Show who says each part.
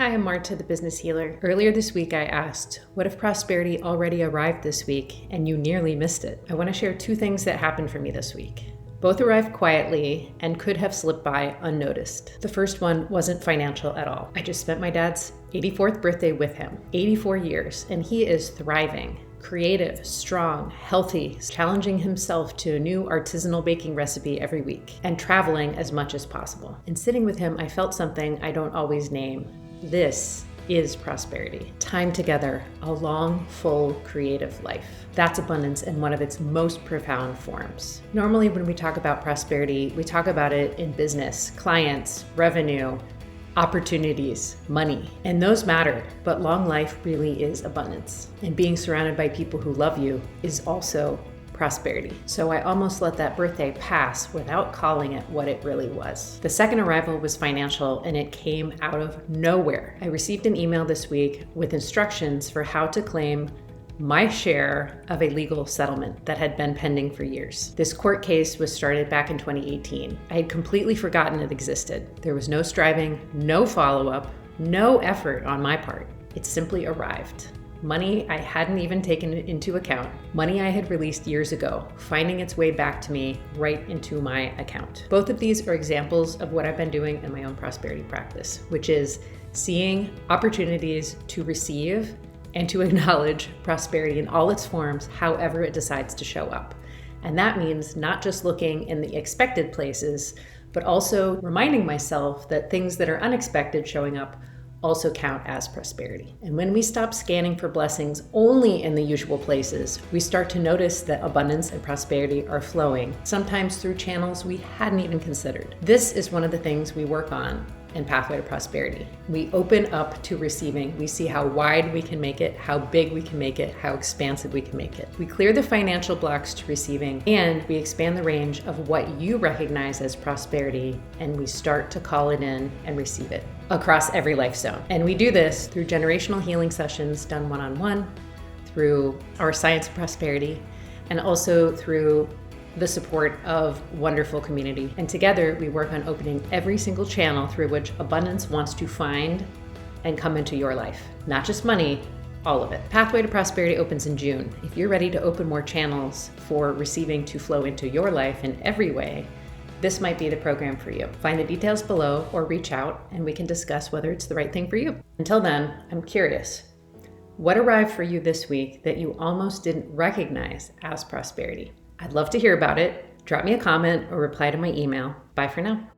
Speaker 1: Hi, I'm Marta, the business healer. Earlier this week, I asked, what if prosperity already arrived this week and you nearly missed it? I want to share two things that happened for me this week. Both arrived quietly and could have slipped by unnoticed. The first one wasn't financial at all. I just spent my dad's 84th birthday with him, 84 years, and he is thriving. Creative, strong, healthy, challenging himself to a new artisanal baking recipe every week, and traveling as much as possible. In sitting with him, I felt something I don't always name. This is prosperity. Time together, a long, full, creative life. That's abundance in one of its most profound forms. Normally, when we talk about prosperity, we talk about it in business, clients, revenue, opportunities, money, and those matter, but long life really is abundance. And being surrounded by people who love you is also prosperity. So I almost let that birthday pass without calling it what it really was. The second arrival was financial, and it came out of nowhere. I received an email this week with instructions for how to claim my share of a legal settlement that had been pending for years. This court case was started back in 2018. I had completely forgotten it existed. There was no striving, no follow-up, no effort on my part. It simply arrived. Money I hadn't even taken into account. Money I had released years ago, finding its way back to me right into my account. Both of these are examples of what I've been doing in my own prosperity practice, which is seeing opportunities to receive and to acknowledge prosperity in all its forms, however it decides to show up. And that means not just looking in the expected places, but also reminding myself that things that are unexpected showing up also count as prosperity. And when we stop scanning for blessings only in the usual places, we start to notice that abundance and prosperity are flowing, sometimes through channels we hadn't even considered. This is one of the things we work on in Pathway to Prosperity. We open up to receiving. We see how wide we can make it, how big we can make it, how expansive we can make it. We clear the financial blocks to receiving, and we expand the range of what you recognize as prosperity, and we start to call it in and receive it across every life zone. And we do this through generational healing sessions done one-on-one, through our Science of Prosperity, and also through the support of wonderful community. And together we work on opening every single channel through which abundance wants to find and come into your life. Not just money, all of it. Pathway to Prosperity opens in June. If you're ready to open more channels for receiving to flow into your life in every way, this might be the program for you. Find the details below or reach out and we can discuss whether it's the right thing for you. Until then, I'm curious, what arrived for you this week that you almost didn't recognize as prosperity? I'd love to hear about it. Drop me a comment or reply to my email. Bye for now.